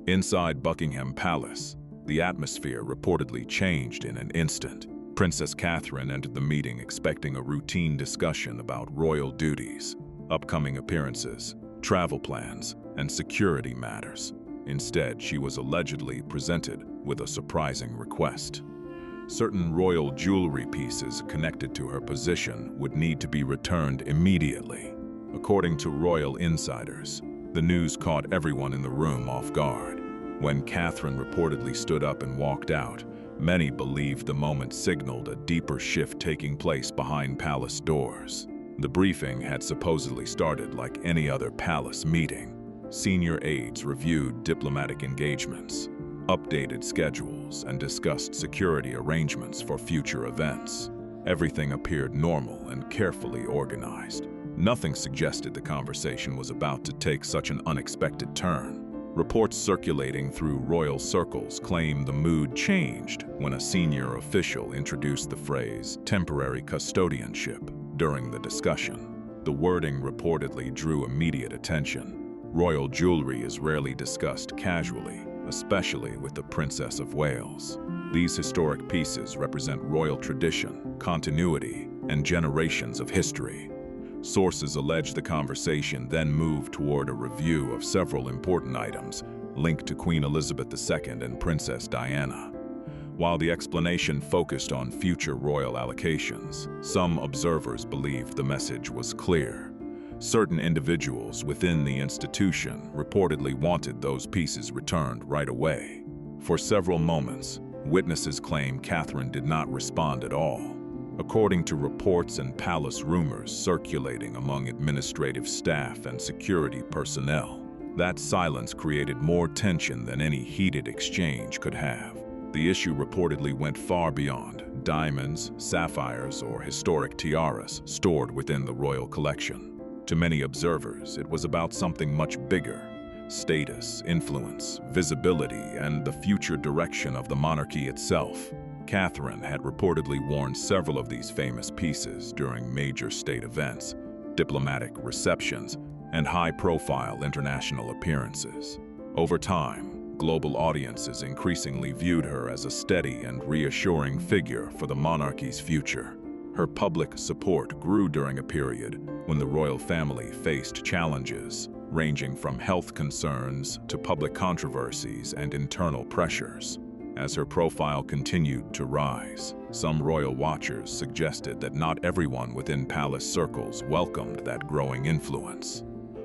Inside Buckingham Palace, the atmosphere reportedly changed in an instant. Princess Catherine entered the meeting expecting a routine discussion about royal duties, upcoming appearances, travel plans, and security matters. Instead, she was allegedly presented with a surprising request. Certain royal jewelry pieces connected to her position would need to be returned immediately. According to royal insiders, the news caught everyone in the room off guard. When Catherine reportedly stood up and walked out, many believed the moment signaled a deeper shift taking place behind palace doors. The briefing had supposedly started like any other palace meeting. Senior aides reviewed diplomatic engagements, updated schedules, and discussed security arrangements for future events. Everything appeared normal and carefully organized. Nothing suggested the conversation was about to take such an unexpected turn. Reports circulating through royal circles claim the mood changed when a senior official introduced the phrase temporary custodianship during the discussion. The wording reportedly drew immediate attention. Royal jewelry is rarely discussed casually, especially with the Princess of Wales. These historic pieces represent royal tradition, continuity, and generations of history. Sources allege the conversation then moved toward a review of several important items linked to Queen Elizabeth II and Princess Diana. While the explanation focused on future royal allocations, some observers believed the message was clear. Certain individuals within the institution reportedly wanted those pieces returned right away. For several moments, witnesses claim Catherine did not respond at all. According to reports and palace rumors circulating among administrative staff and security personnel, that silence created more tension than any heated exchange could have. The issue reportedly went far beyond diamonds, sapphires, or historic tiaras stored within the royal collection. To many observers, it was about something much bigger: status, influence, visibility, and the future direction of the monarchy itself. Catherine had reportedly worn several of these famous pieces during major state events, diplomatic receptions, and high-profile international appearances. Over time, global audiences increasingly viewed her as a steady and reassuring figure for the monarchy's future. Her public support grew during a period when the royal family faced challenges, ranging from health concerns to public controversies and internal pressures. As her profile continued to rise, some royal watchers suggested that not everyone within palace circles welcomed that growing influence.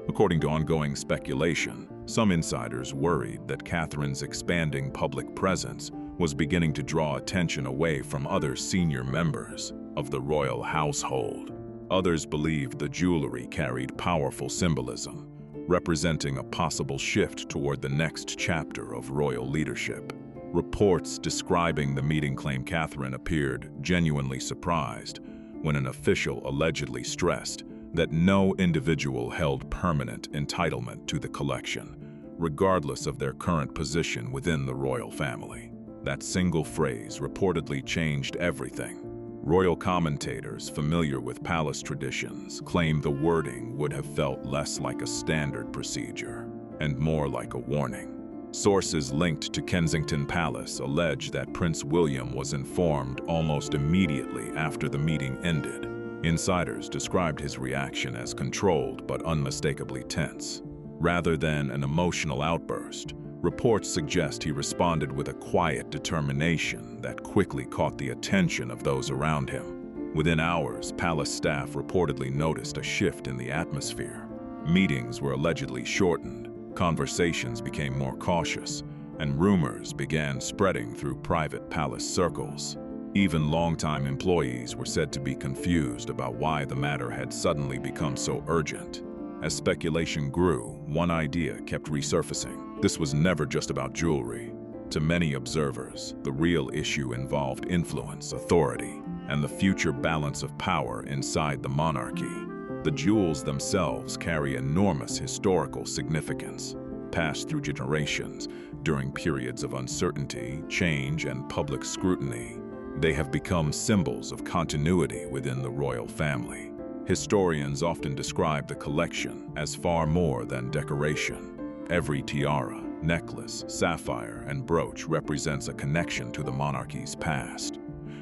According to ongoing speculation, some insiders worried that Catherine's expanding public presence was beginning to draw attention away from other senior members of the royal household. Others believed the jewelry carried powerful symbolism, representing a possible shift toward the next chapter of royal leadership. Reports describing the meeting claim Catherine appeared genuinely surprised when an official allegedly stressed that no individual held permanent entitlement to the collection, regardless of their current position within the royal family. That single phrase reportedly changed everything. Royal commentators familiar with palace traditions claim the wording would have felt less like a standard procedure and more like a warning. Sources linked to Kensington Palace allege that Prince William was informed almost immediately after the meeting ended. Insiders described his reaction as controlled but unmistakably tense. Rather than an emotional outburst, reports suggest he responded with a quiet determination that quickly caught the attention of those around him. Within hours, palace staff reportedly noticed a shift in the atmosphere. Meetings were allegedly shortened, conversations became more cautious, and rumors began spreading through private palace circles. Even longtime employees were said to be confused about why the matter had suddenly become so urgent. As speculation grew, one idea kept resurfacing. This was never just about jewelry. To many observers, the real issue involved influence, authority, and the future balance of power inside the monarchy. The jewels themselves carry enormous historical significance, passed through generations during periods of uncertainty, change, and public scrutiny. They have become symbols of continuity within the royal family. Historians often describe the collection as far more than decoration. Every tiara, necklace, sapphire, and brooch represents a connection to the monarchy's past.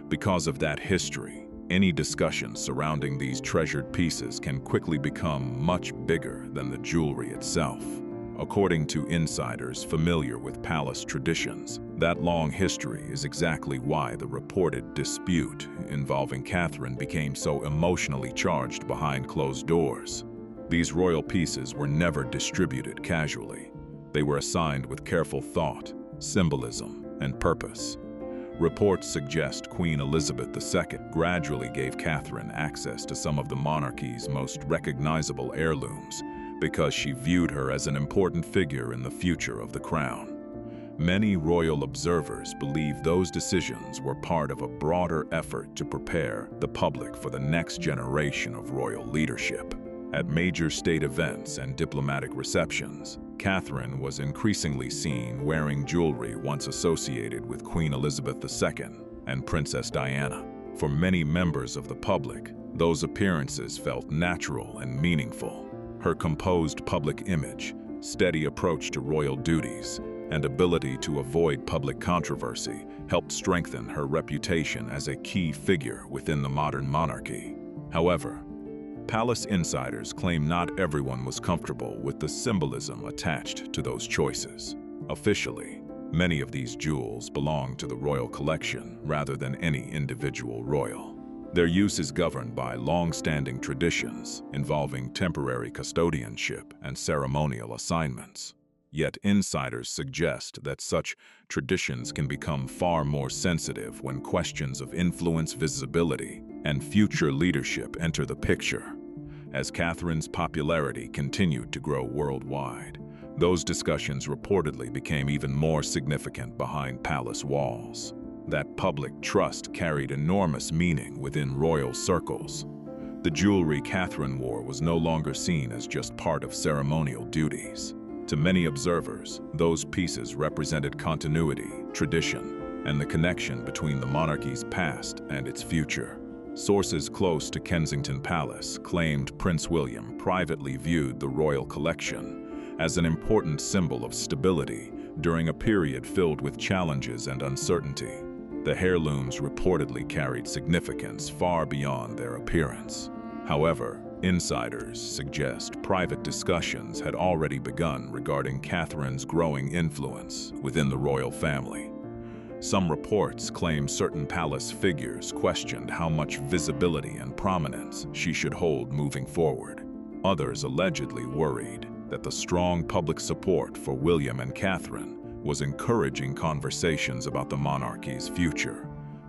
Because of that history, any discussion surrounding these treasured pieces can quickly become much bigger than the jewelry itself. According to insiders familiar with palace traditions, that long history is exactly why the reported dispute involving Catherine became so emotionally charged behind closed doors. These royal pieces were never distributed casually. They were assigned with careful thought, symbolism, and purpose. Reports suggest Queen Elizabeth II gradually gave Catherine access to some of the monarchy's most recognizable heirlooms because she viewed her as an important figure in the future of the crown. Many royal observers believe those decisions were part of a broader effort to prepare the public for the next generation of royal leadership. At major state events and diplomatic receptions, Catherine was increasingly seen wearing jewelry once associated with Queen Elizabeth II and Princess Diana. For many members of the public, those appearances felt natural and meaningful. Her composed public image, steady approach to royal duties, and ability to avoid public controversy helped strengthen her reputation as a key figure within the modern monarchy. However, palace insiders claim not everyone was comfortable with the symbolism attached to those choices. Officially, many of these jewels belong to the royal collection rather than any individual royal. Their use is governed by long-standing traditions involving temporary custodianship and ceremonial assignments. Yet insiders suggest that such traditions can become far more sensitive when questions of influence, visibility, and future leadership enter the picture. As Catherine's popularity continued to grow worldwide, those discussions reportedly became even more significant behind palace walls. That public trust carried enormous meaning within royal circles. The jewelry Catherine wore was no longer seen as just part of ceremonial duties. To many observers, those pieces represented continuity, tradition, and the connection between the monarchy's past and its future. Sources close to Kensington Palace claimed Prince William privately viewed the royal collection as an important symbol of stability during a period filled with challenges and uncertainty. The heirlooms reportedly carried significance far beyond their appearance. However, insiders suggest private discussions had already begun regarding Catherine's growing influence within the royal family. Some reports claim certain palace figures questioned how much visibility and prominence she should hold moving forward. Others allegedly worried that the strong public support for William and Catherine was encouraging conversations about the monarchy's future,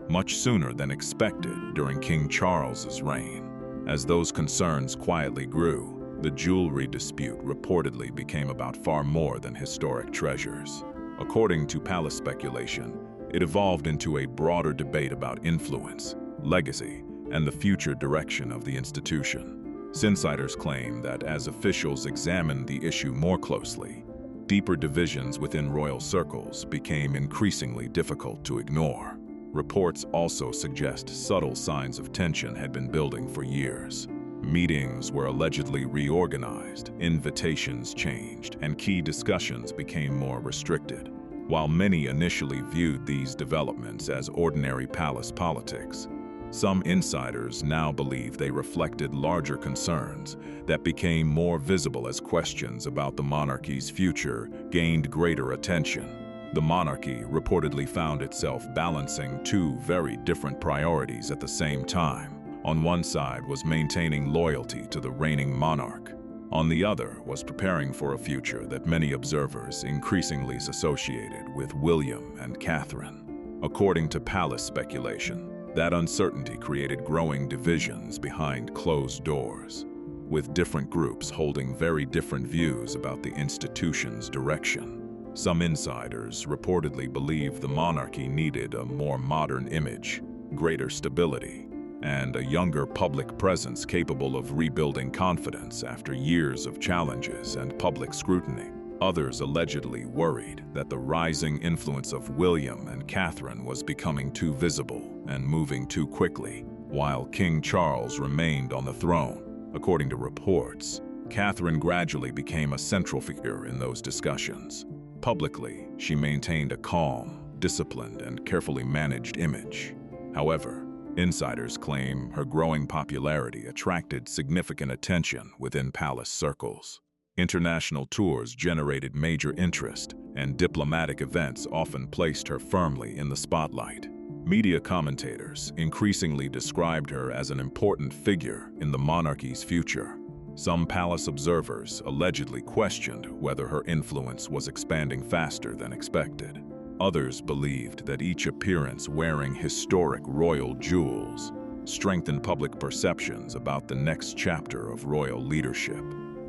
much sooner than expected during King Charles's reign. As those concerns quietly grew, the jewelry dispute reportedly became about far more than historic treasures. According to palace speculation, it evolved into a broader debate about influence, legacy, and the future direction of the institution. Insiders claim that as officials examined the issue more closely, deeper divisions within royal circles became increasingly difficult to ignore. Reports also suggest subtle signs of tension had been building for years. Meetings were allegedly reorganized, invitations changed, and key discussions became more restricted. While many initially viewed these developments as ordinary palace politics, some insiders now believe they reflected larger concerns that became more visible as questions about the monarchy's future gained greater attention. The monarchy reportedly found itself balancing two very different priorities at the same time. On one side was maintaining loyalty to the reigning monarch. On the other was preparing for a future that many observers increasingly associated with William and Catherine. According to palace speculation, that uncertainty created growing divisions behind closed doors, with different groups holding very different views about the institution's direction. Some insiders reportedly believed the monarchy needed a more modern image, greater stability, and a younger public presence capable of rebuilding confidence after years of challenges and public scrutiny. Others allegedly worried that the rising influence of William and Catherine was becoming too visible and moving too quickly, while King Charles remained on the throne. According to reports, Catherine gradually became a central figure in those discussions. Publicly, she maintained a calm, disciplined, and carefully managed image. However, insiders claim her growing popularity attracted significant attention within palace circles. International tours generated major interest, and diplomatic events often placed her firmly in the spotlight. Media commentators increasingly described her as an important figure in the monarchy's future. Some palace observers allegedly questioned whether her influence was expanding faster than expected. Others believed that each appearance wearing historic royal jewels strengthened public perceptions about the next chapter of royal leadership.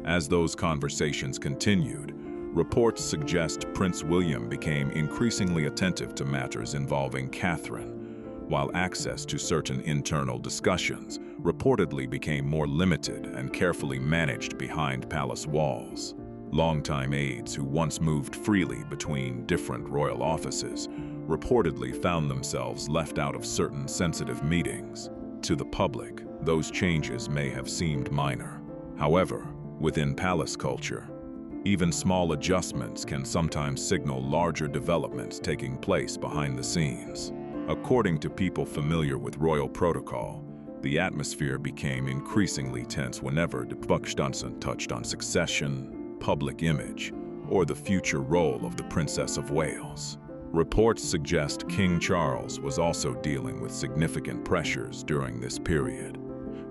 As those conversations continued, reports suggest Prince William became increasingly attentive to matters involving Catherine, while access to certain internal discussions reportedly became more limited and carefully managed behind palace walls. Longtime aides who once moved freely between different royal offices reportedly found themselves left out of certain sensitive meetings. To the public, those changes may have seemed minor. However, within palace culture, even small adjustments can sometimes signal larger developments taking place behind the scenes. According to people familiar with royal protocol, the atmosphere became increasingly tense whenever discussion touched on succession, public image, or the future role of the Princess of Wales. Reports suggest King Charles was also dealing with significant pressures during this period.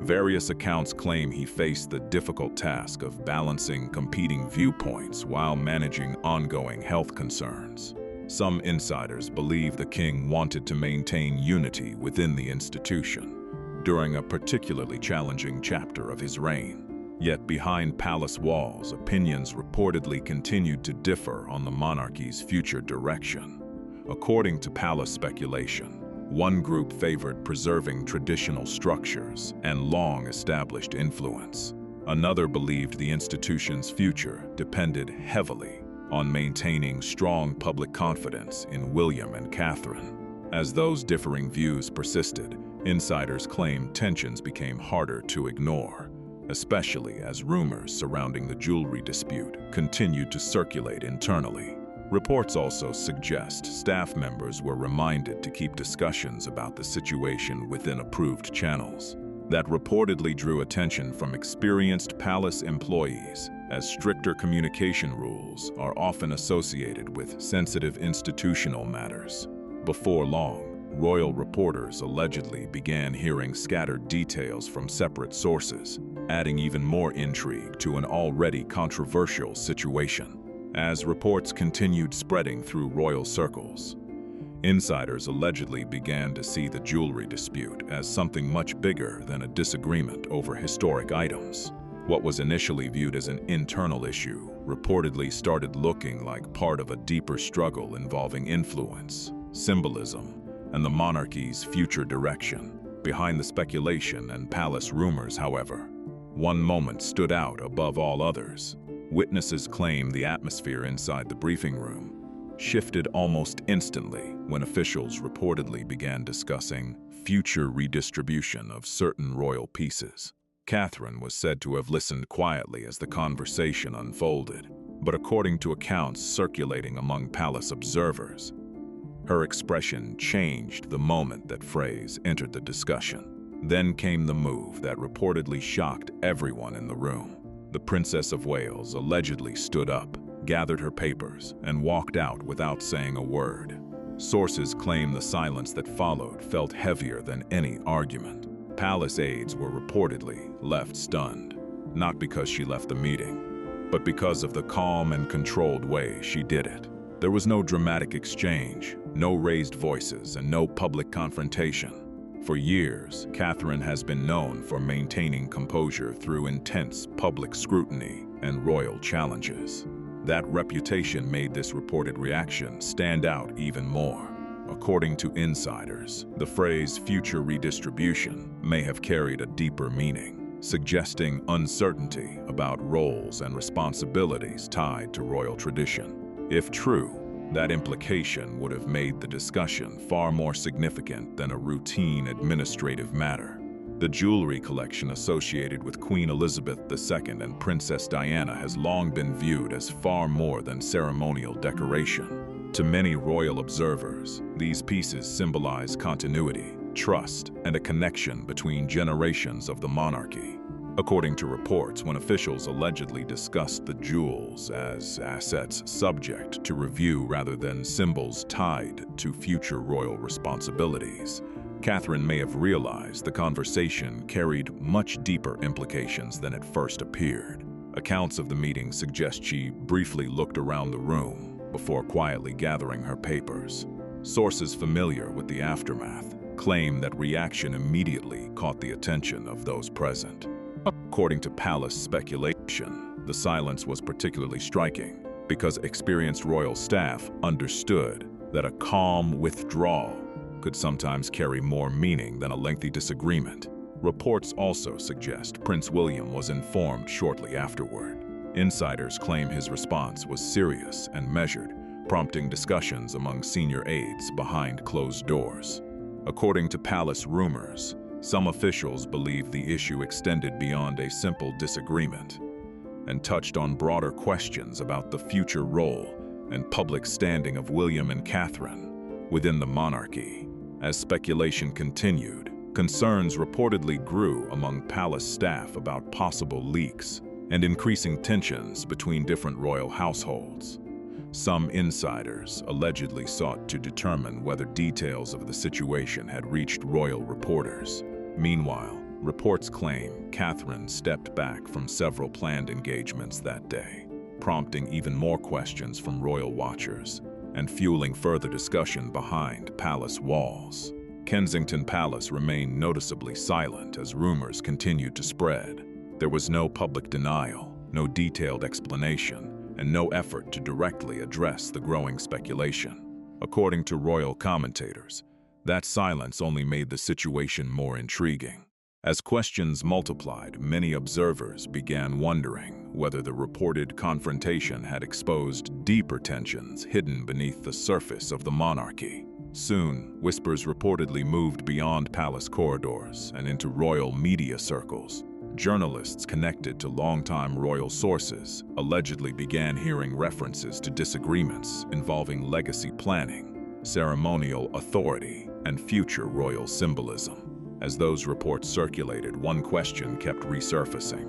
Various accounts claim he faced the difficult task of balancing competing viewpoints while managing ongoing health concerns. Some insiders believe the king wanted to maintain unity within the institution during a particularly challenging chapter of his reign. Yet behind palace walls, opinions reportedly continued to differ on the monarchy's future direction. According to palace speculation, one group favored preserving traditional structures and long-established influence. Another believed the institution's future depended heavily on maintaining strong public confidence in William and Catherine. As those differing views persisted, insiders claimed tensions became harder to ignore, especially as rumors surrounding the jewelry dispute continued to circulate internally. Reports also suggest staff members were reminded to keep discussions about the situation within approved channels. That reportedly drew attention from experienced palace employees, as stricter communication rules are often associated with sensitive institutional matters. Before long, royal reporters allegedly began hearing scattered details from separate sources, adding even more intrigue to an already controversial situation. As reports continued spreading through royal circles, insiders allegedly began to see the jewelry dispute as something much bigger than a disagreement over historic items. What was initially viewed as an internal issue reportedly started looking like part of a deeper struggle involving influence, symbolism, and the monarchy's future direction. Behind the speculation and palace rumors, however, one moment stood out above all others. Witnesses claim the atmosphere inside the briefing room shifted almost instantly when officials reportedly began discussing future redistribution of certain royal pieces. Catherine was said to have listened quietly as the conversation unfolded, but according to accounts circulating among palace observers, her expression changed the moment that phrase entered the discussion. Then came the move that reportedly shocked everyone in the room. The Princess of Wales allegedly stood up, gathered her papers, and walked out without saying a word. Sources claim the silence that followed felt heavier than any argument. Palace aides were reportedly left stunned, not because she left the meeting, but because of the calm and controlled way she did it. There was no dramatic exchange, no raised voices, and no public confrontation. For years, Catherine has been known for maintaining composure through intense public scrutiny and royal challenges. That reputation made this reported reaction stand out even more. According to insiders, the phrase future redistribution may have carried a deeper meaning, suggesting uncertainty about roles and responsibilities tied to royal tradition. If true, that implication would have made the discussion far more significant than a routine administrative matter. The jewelry collection associated with Queen Elizabeth II and Princess Diana has long been viewed as far more than ceremonial decoration. To many royal observers, these pieces symbolize continuity, trust, and a connection between generations of the monarchy. According to reports, when officials allegedly discussed the jewels as assets subject to review rather than symbols tied to future royal responsibilities, Catherine may have realized the conversation carried much deeper implications than it first appeared. Accounts of the meeting suggest she briefly looked around the room before quietly gathering her papers. Sources familiar with the aftermath claim that reaction immediately caught the attention of those present. According to palace speculation, the silence was particularly striking because experienced royal staff understood that a calm withdrawal could sometimes carry more meaning than a lengthy disagreement. Reports also suggest Prince William was informed shortly afterward. Insiders claim his response was serious and measured, prompting discussions among senior aides behind closed doors. According to palace rumors, some officials believe the issue extended beyond a simple disagreement and touched on broader questions about the future role and public standing of William and Catherine within the monarchy. As speculation continued, concerns reportedly grew among palace staff about possible leaks and increasing tensions between different royal households. Some insiders allegedly sought to determine whether details of the situation had reached royal reporters. Meanwhile, reports claim Catherine stepped back from several planned engagements that day, prompting even more questions from royal watchers and fueling further discussion behind palace walls. Kensington Palace remained noticeably silent as rumors continued to spread. There was no public denial, no detailed explanation, and no effort to directly address the growing speculation. According to royal commentators, that silence only made the situation more intriguing. As questions multiplied, many observers began wondering whether the reported confrontation had exposed deeper tensions hidden beneath the surface of the monarchy. Soon, whispers reportedly moved beyond palace corridors and into royal media circles. Journalists connected to longtime royal sources allegedly began hearing references to disagreements involving legacy planning, ceremonial authority, and future royal symbolism. As those reports circulated, one question kept resurfacing.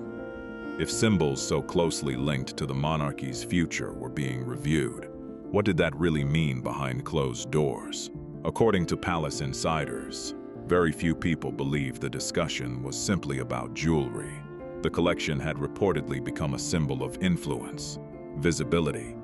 If symbols so closely linked to the monarchy's future were being reviewed, what did that really mean behind closed doors? According to palace insiders, very few people believed the discussion was simply about jewelry. The collection had reportedly become a symbol of influence, visibility,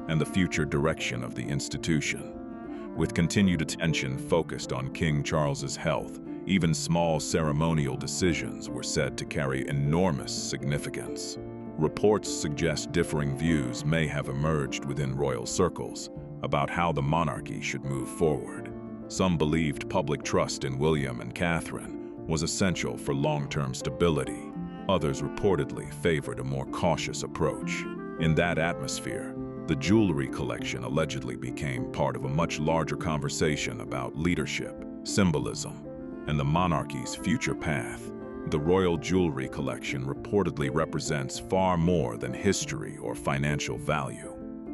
and the future direction of the institution. With continued attention focused on King Charles's health, even small ceremonial decisions were said to carry enormous significance. Reports suggest differing views may have emerged within royal circles about how the monarchy should move forward. Some believed public trust in William and Catherine was essential for long-term stability. Others reportedly favored a more cautious approach. In that atmosphere, the jewelry collection allegedly became part of a much larger conversation about leadership, symbolism, and the monarchy's future path. The royal jewelry collection reportedly represents far more than history or financial value.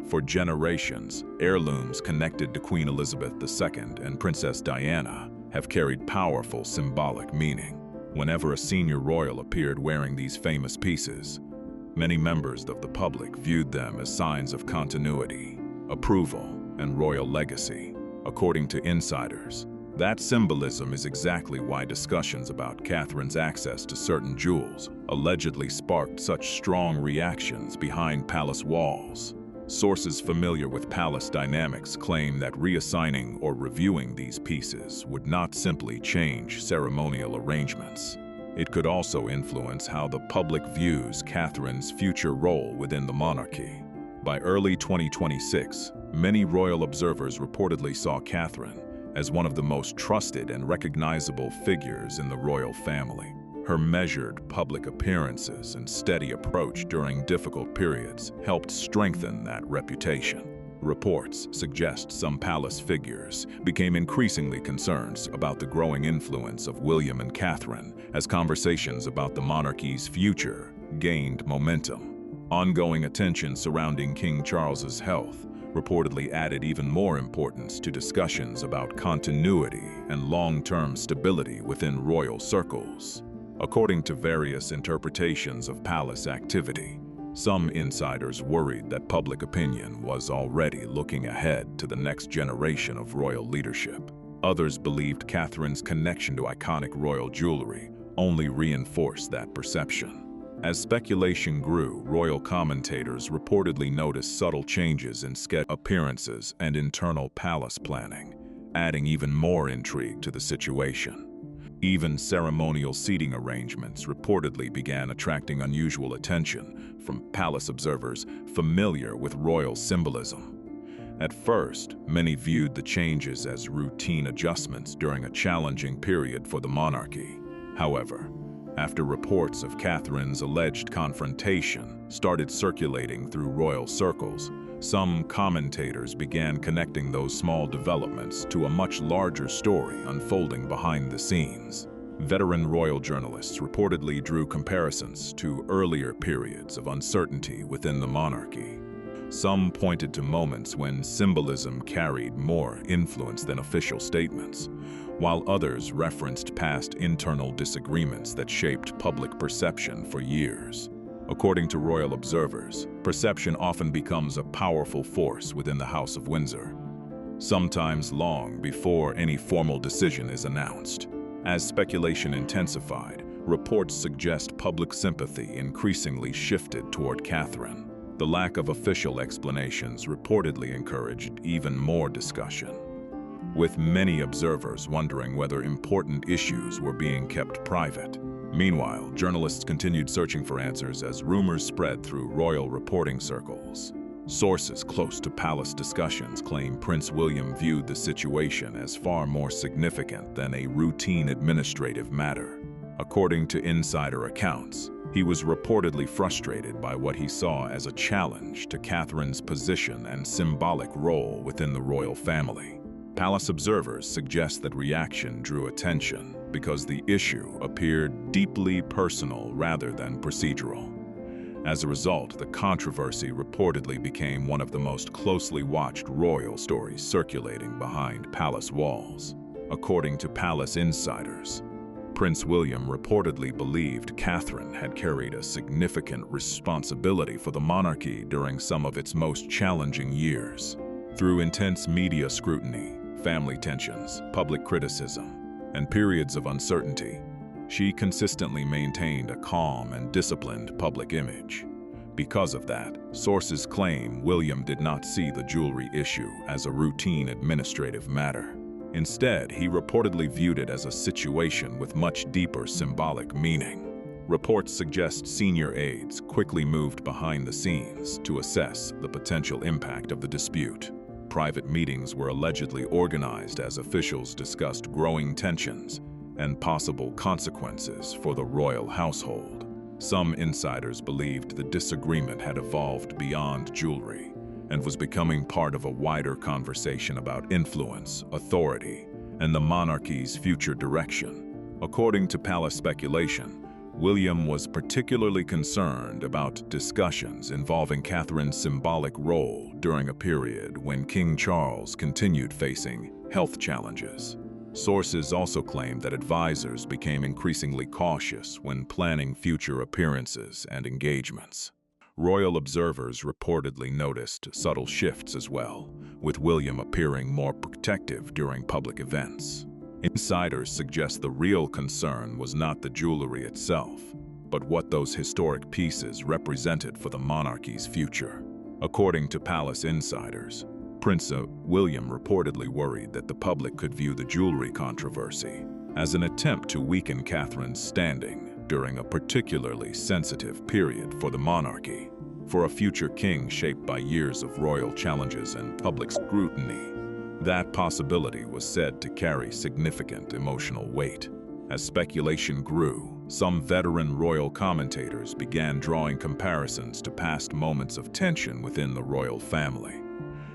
For generations, heirlooms connected to Queen Elizabeth II and Princess Diana have carried powerful symbolic meaning. Whenever a senior royal appeared wearing these famous pieces, many members of the public viewed them as signs of continuity, approval, and royal legacy. According to insiders, that symbolism is exactly why discussions about Catherine's access to certain jewels allegedly sparked such strong reactions behind palace walls. Sources familiar with palace dynamics claim that reassigning or reviewing these pieces would not simply change ceremonial arrangements. It could also influence how the public views Catherine's future role within the monarchy. By early 2026, many royal observers reportedly saw Catherine as one of the most trusted and recognizable figures in the royal family. Her measured public appearances and steady approach during difficult periods helped strengthen that reputation. Reports suggest some palace figures became increasingly concerned about the growing influence of William and Catherine as conversations about the monarchy's future gained momentum. Ongoing attention surrounding King Charles's health reportedly added even more importance to discussions about continuity and long-term stability within royal circles. According to various interpretations of palace activity, some insiders worried that public opinion was already looking ahead to the next generation of royal leadership. Others believed Catherine's connection to iconic royal jewelry only reinforced that perception. As speculation grew, royal commentators reportedly noticed subtle changes in sketch appearances and internal palace planning, adding even more intrigue to the situation. Even ceremonial seating arrangements reportedly began attracting unusual attention from palace observers familiar with royal symbolism. At first, many viewed the changes as routine adjustments during a challenging period for the monarchy. However, after reports of Catherine's alleged confrontation started circulating through royal circles, some commentators began connecting those small developments to a much larger story unfolding behind the scenes. Veteran royal journalists reportedly drew comparisons to earlier periods of uncertainty within the monarchy. Some pointed to moments when symbolism carried more influence than official statements, while others referenced past internal disagreements that shaped public perception for years. According to royal observers, perception often becomes a powerful force within the House of Windsor, sometimes long before any formal decision is announced. As speculation intensified, reports suggest public sympathy increasingly shifted toward Catherine. The lack of official explanations reportedly encouraged even more discussion, with many observers wondering whether important issues were being kept private. Meanwhile, journalists continued searching for answers as rumors spread through royal reporting circles. Sources close to palace discussions claim Prince William viewed the situation as far more significant than a routine administrative matter. According to insider accounts, he was reportedly frustrated by what he saw as a challenge to Catherine's position and symbolic role within the royal family. Palace observers suggest that reaction drew attention because the issue appeared deeply personal rather than procedural. As a result, the controversy reportedly became one of the most closely watched royal stories circulating behind palace walls. According to palace insiders, Prince William reportedly believed Catherine had carried a significant responsibility for the monarchy during some of its most challenging years. Through intense media scrutiny, family tensions, public criticism, and periods of uncertainty, she consistently maintained a calm and disciplined public image. Because of that, sources claim William did not see the jewelry issue as a routine administrative matter. Instead, he reportedly viewed it as a situation with much deeper symbolic meaning. Reports suggest senior aides quickly moved behind the scenes to assess the potential impact of the dispute. Private meetings were allegedly organized as officials discussed growing tensions and possible consequences for the royal household. Some insiders believed the disagreement had evolved beyond jewelry and was becoming part of a wider conversation about influence, authority, and the monarchy's future direction. According to palace speculation, William was particularly concerned about discussions involving Catherine's symbolic role during a period when King Charles continued facing health challenges. Sources also claim that advisors became increasingly cautious when planning future appearances and engagements. Royal observers reportedly noticed subtle shifts as well, with William appearing more protective during public events. Insiders suggest the real concern was not the jewelry itself, but what those historic pieces represented for the monarchy's future. According to palace insiders, Prince William reportedly worried that the public could view the jewelry controversy as an attempt to weaken Catherine's standing during a particularly sensitive period for the monarchy. For a future king shaped by years of royal challenges and public scrutiny, that possibility was said to carry significant emotional weight. As speculation grew, some veteran royal commentators began drawing comparisons to past moments of tension within the royal family.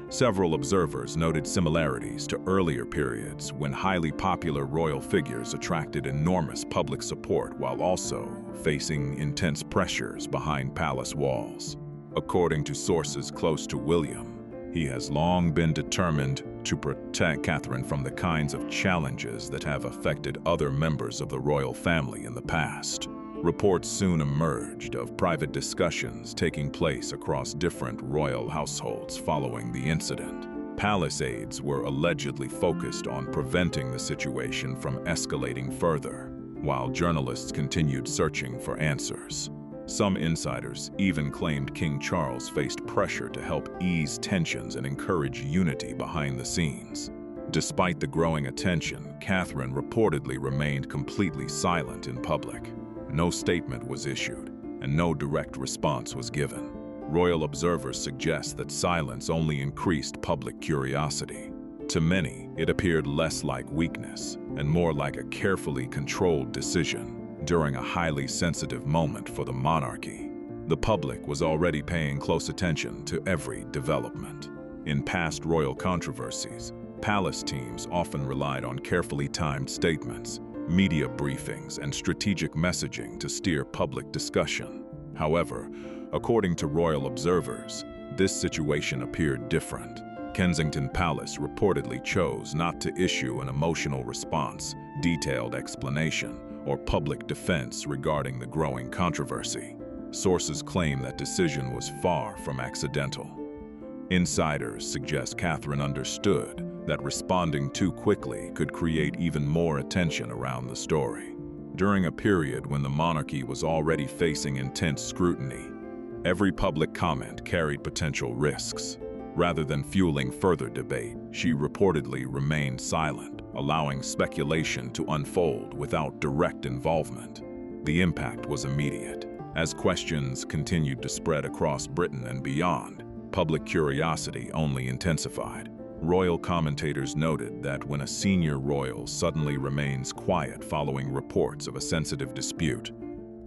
Several observers noted similarities to earlier periods when highly popular royal figures attracted enormous public support while also facing intense pressures behind palace walls. According to sources close to William, he has long been determined to protect Catherine from the kinds of challenges that have affected other members of the royal family in the past. Reports soon emerged of private discussions taking place across different royal households following the incident. Palace aides were allegedly focused on preventing the situation from escalating further, while journalists continued searching for answers. Some insiders even claimed King Charles faced pressure to help ease tensions and encourage unity behind the scenes. Despite the growing attention, Catherine reportedly remained completely silent in public. No statement was issued, and no direct response was given. Royal observers suggest that silence only increased public curiosity. To many, it appeared less like weakness and more like a carefully controlled decision during a highly sensitive moment for the monarchy. The public was already paying close attention to every development. In past royal controversies, palace teams often relied on carefully timed statements, media briefings, and strategic messaging to steer public discussion. However, according to royal observers, this situation appeared different. Kensington Palace reportedly chose not to issue an emotional response, detailed explanation, or public defense regarding the growing controversy. Sources claim that decision was far from accidental. Insiders suggest Catherine understood that responding too quickly could create even more attention around the story. During a period when the monarchy was already facing intense scrutiny, every public comment carried potential risks. Rather than fueling further debate, she reportedly remained silent, allowing speculation to unfold without direct involvement. The impact was immediate. As questions continued to spread across Britain and beyond, public curiosity only intensified. Royal commentators noted that when a senior royal suddenly remains quiet following reports of a sensitive dispute,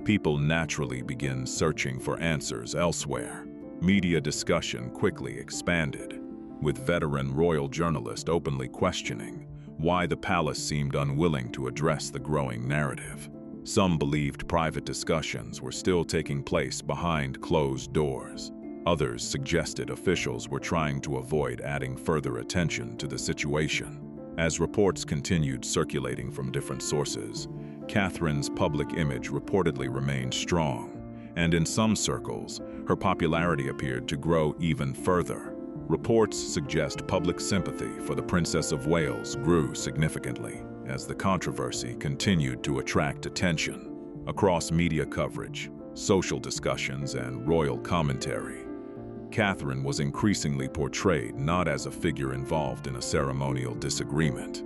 people naturally begin searching for answers elsewhere. Media discussion quickly expanded, with veteran royal journalists openly questioning why the palace seemed unwilling to address the growing narrative. Some believed private discussions were still taking place behind closed doors. Others suggested officials were trying to avoid adding further attention to the situation. As reports continued circulating from different sources, Catherine's public image reportedly remained strong, and in some circles, her popularity appeared to grow even further. Reports suggest public sympathy for the Princess of Wales grew significantly as the controversy continued to attract attention. Across media coverage, social discussions, and royal commentary, Catherine was increasingly portrayed not as a figure involved in a ceremonial disagreement,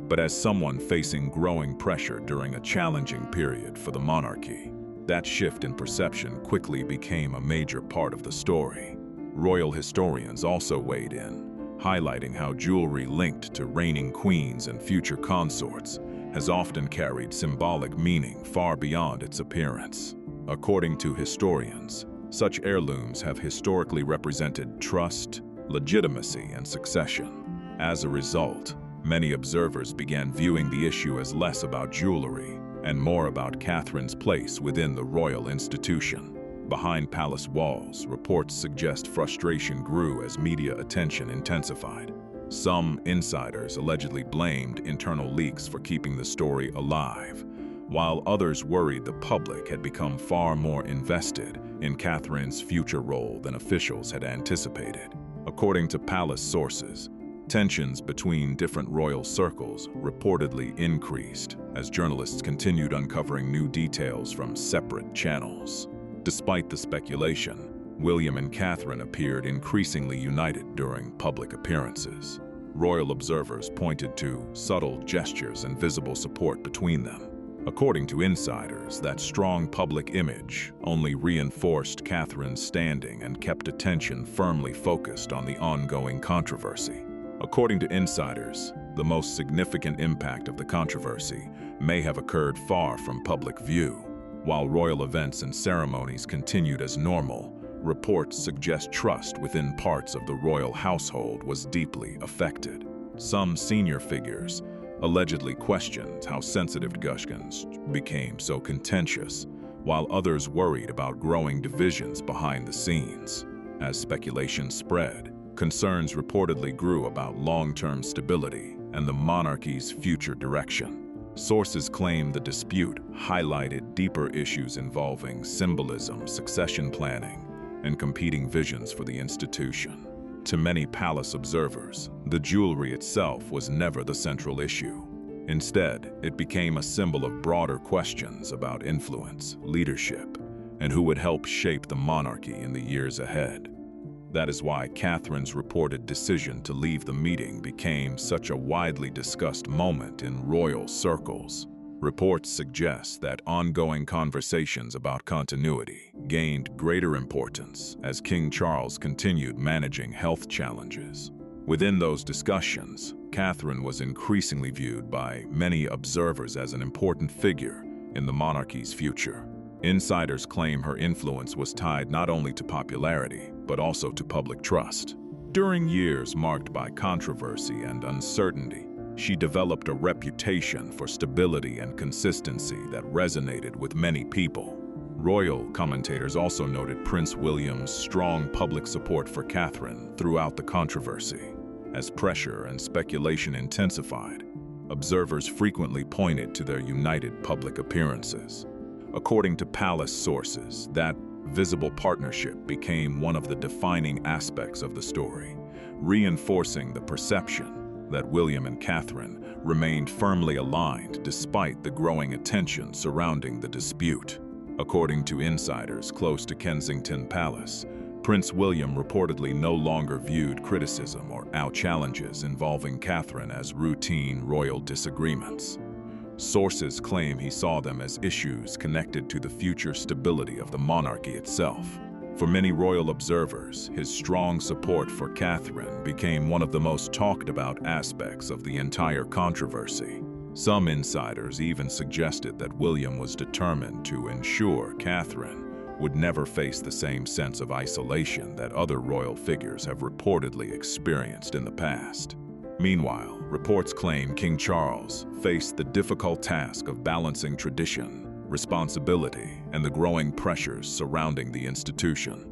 but as someone facing growing pressure during a challenging period for the monarchy. That shift in perception quickly became a major part of the story. Royal historians also weighed in, highlighting how jewelry linked to reigning queens and future consorts has often carried symbolic meaning far beyond its appearance. According to historians, such heirlooms have historically represented trust, legitimacy, and succession. As a result, many observers began viewing the issue as less about jewelry and more about Catherine's place within the royal institution. Behind palace walls, reports suggest frustration grew as media attention intensified. Some insiders allegedly blamed internal leaks for keeping the story alive, while others worried the public had become far more invested in Catherine's future role than officials had anticipated. According to palace sources, tensions between different royal circles reportedly increased as journalists continued uncovering new details from separate channels. Despite the speculation, William and Catherine appeared increasingly united during public appearances. Royal observers pointed to subtle gestures and visible support between them. According to insiders, that strong public image only reinforced Catherine's standing and kept attention firmly focused on the ongoing controversy. According to insiders, the most significant impact of the controversy may have occurred far from public view. While royal events and ceremonies continued as normal, reports suggest trust within parts of the royal household was deeply affected. Some senior figures allegedly questioned how sensitive discussions became so contentious, while others worried about growing divisions behind the scenes. As speculation spread, concerns reportedly grew about long-term stability and the monarchy's future direction. Sources claim the dispute highlighted deeper issues involving symbolism, succession planning, and competing visions for the institution. To many palace observers, the jewelry itself was never the central issue. Instead, it became a symbol of broader questions about influence, leadership, and who would help shape the monarchy in the years ahead. That is why Catherine's reported decision to leave the meeting became such a widely discussed moment in royal circles. Reports suggest that ongoing conversations about continuity gained greater importance as King Charles continued managing health challenges. Within those discussions, Catherine was increasingly viewed by many observers as an important figure in the monarchy's future. Insiders claim her influence was tied not only to popularity, but also to public trust. During years marked by controversy and uncertainty, she developed a reputation for stability and consistency that resonated with many people. Royal commentators also noted Prince William's strong public support for Catherine throughout the controversy. As pressure and speculation intensified, observers frequently pointed to their united public appearances. According to palace sources, that visible partnership became one of the defining aspects of the story, reinforcing the perception that William and Catherine remained firmly aligned despite the growing attention surrounding the dispute. According to insiders close to Kensington Palace, Prince William reportedly no longer viewed criticism or challenges involving Catherine as routine royal disagreements. Sources claim he saw them as issues connected to the future stability of the monarchy itself. For many royal observers, his strong support for Catherine became one of the most talked about aspects of the entire controversy. Some insiders even suggested that William was determined to ensure Catherine would never face the same sense of isolation that other royal figures have reportedly experienced in the past. Meanwhile, reports claim King Charles faced the difficult task of balancing tradition, responsibility, and the growing pressures surrounding the institution.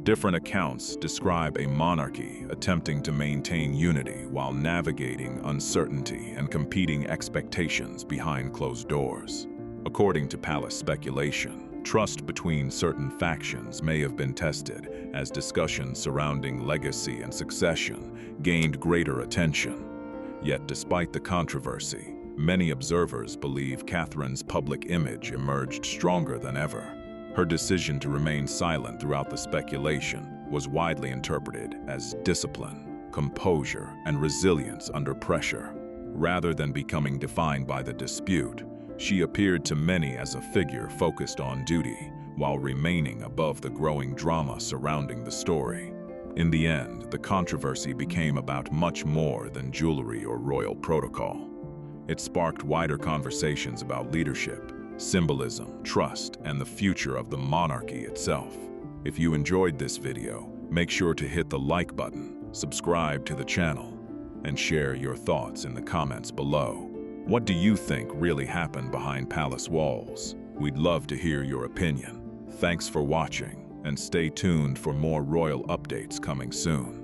Different accounts describe a monarchy attempting to maintain unity while navigating uncertainty and competing expectations behind closed doors. According to palace speculation, trust between certain factions may have been tested as discussions surrounding legacy and succession gained greater attention. Yet despite the controversy, many observers believe Catherine's public image emerged stronger than ever. Her decision to remain silent throughout the speculation was widely interpreted as discipline, composure, and resilience under pressure. Rather than becoming defined by the dispute, she appeared to many as a figure focused on duty while remaining above the growing drama surrounding the story. In the end, the controversy became about much more than jewelry or royal protocol. It sparked wider conversations about leadership, symbolism, trust, and the future of the monarchy itself. If you enjoyed this video, make sure to hit the like button, subscribe to the channel, and share your thoughts in the comments below. What do you think really happened behind palace walls? We'd love to hear your opinion. Thanks for watching, and stay tuned for more royal updates coming soon.